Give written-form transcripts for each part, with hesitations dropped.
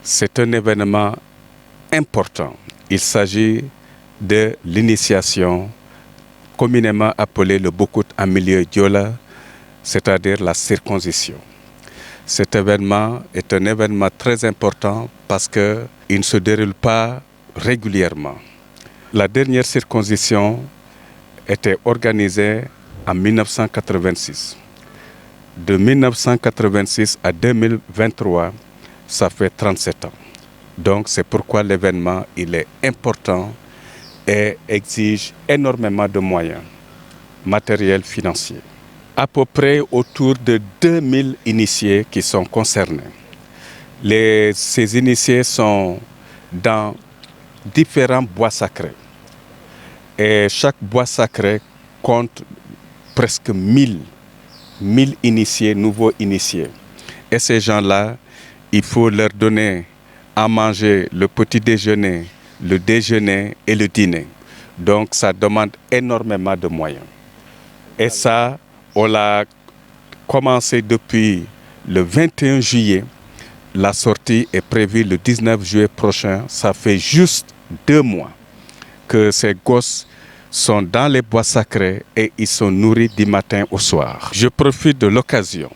C'est un événement important. Il s'agit de l'initiation communément appelée le Bokut en milieu Diola, c'est-à-dire la circoncision. Cet événement est un événement très important parce qu'il ne se déroule pas régulièrement. La dernière circoncision était organisée en 1986. De 1986 à 2023, ça fait 37 ans. Donc c'est pourquoi l'événement il est important et exige énormément de moyens matériels, financiers. À peu près autour de 2000 initiés qui sont concernés. Ces initiés sont dans différents bois sacrés. Et chaque bois sacré compte presque 1000 initiés, nouveaux initiés. Et ces gens-là, il faut leur donner à manger le petit déjeuner, le déjeuner et le dîner. Donc ça demande énormément de moyens. Et ça, on l'a commencé depuis le 21 juillet. La sortie est prévue le 19 juillet prochain. Ça fait juste 2 mois que ces gosses sont dans les bois sacrés et ils sont nourris du matin au soir. Je profite de l'occasion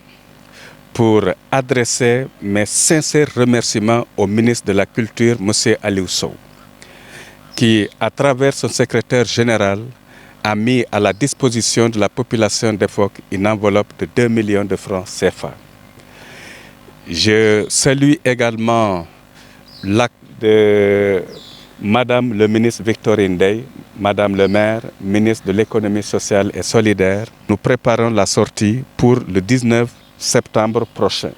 pour adresser mes sincères remerciements au ministre de la Culture, M. Aliou Sow, qui, à travers son secrétaire général, a mis à la disposition de la population d'EFOC une enveloppe de 2 millions de francs CFA. Je salue également l'acte de Madame le ministre Victorine Dey, Madame le maire, ministre de l'économie sociale et solidaire. Nous préparons la sortie pour le 19 septembre prochain.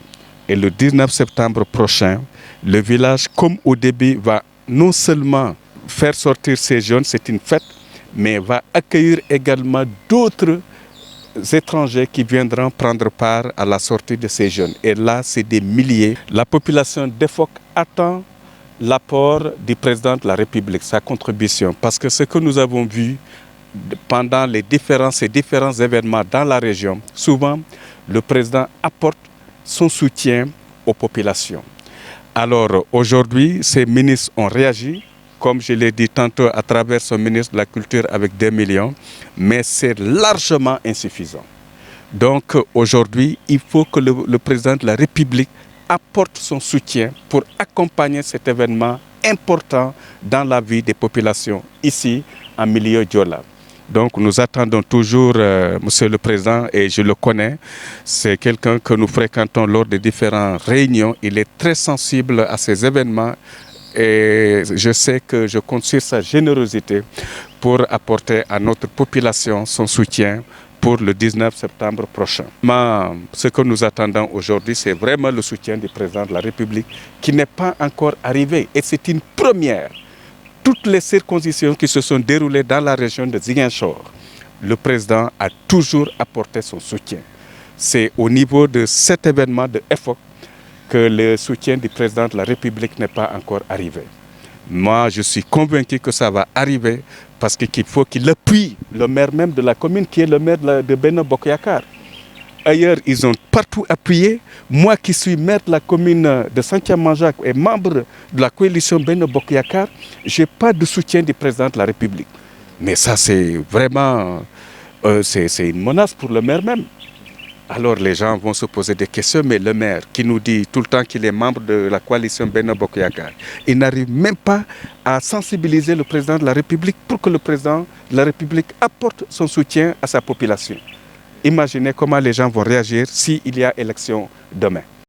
Et le 19 septembre prochain, le village, comme au début, va non seulement faire sortir ces jeunes, c'est une fête, mais va accueillir également d'autres étrangers qui viendront prendre part à la sortie de ces jeunes. Et là, c'est des milliers. La population d'EFOC attend l'apport du président de la République, sa contribution. Parce que ce que nous avons vu pendant ces différents événements dans la région, souvent, le président apporte son soutien aux populations. Alors aujourd'hui, ces ministres ont réagi, comme je l'ai dit tantôt, à travers son ministre de la Culture avec 2 millions, mais c'est largement insuffisant. Donc aujourd'hui, il faut que le président de la République apporte son soutien pour accompagner cet événement important dans la vie des populations ici, en milieu Diola. Donc nous attendons toujours Monsieur le Président, et je le connais, c'est quelqu'un que nous fréquentons lors des différentes réunions. Il est très sensible à ces événements et je sais que je compte sur sa générosité pour apporter à notre population son soutien pour le 19 septembre prochain. Ce que nous attendons aujourd'hui, c'est vraiment le soutien du président de la République qui n'est pas encore arrivé. Et c'est une première. Toutes les circoncisions qui se sont déroulées dans la région de Ziguinchor, le président a toujours apporté son soutien. C'est au niveau de cet événement de EFOC que le soutien du président de la République n'est pas encore arrivé. Moi, je suis convaincu que ça va arriver parce qu'il faut qu'il appuie le maire même de la commune qui est le maire de Benno Bokk Yakaar. Ailleurs, ils ont partout appuyé. Moi qui suis maire de la commune de Santhiaba-Manjaak et membre de la coalition Benno Bokk Yakaar, je n'ai pas de soutien du président de la République. Mais ça, c'est vraiment c'est une menace pour le maire même. Alors les gens vont se poser des questions, mais le maire qui nous dit tout le temps qu'il est membre de la coalition Benno Bokk Yakaar, il n'arrive même pas à sensibiliser le président de la République pour que le président de la République apporte son soutien à sa population. Imaginez comment les gens vont réagir s'il y a élection demain.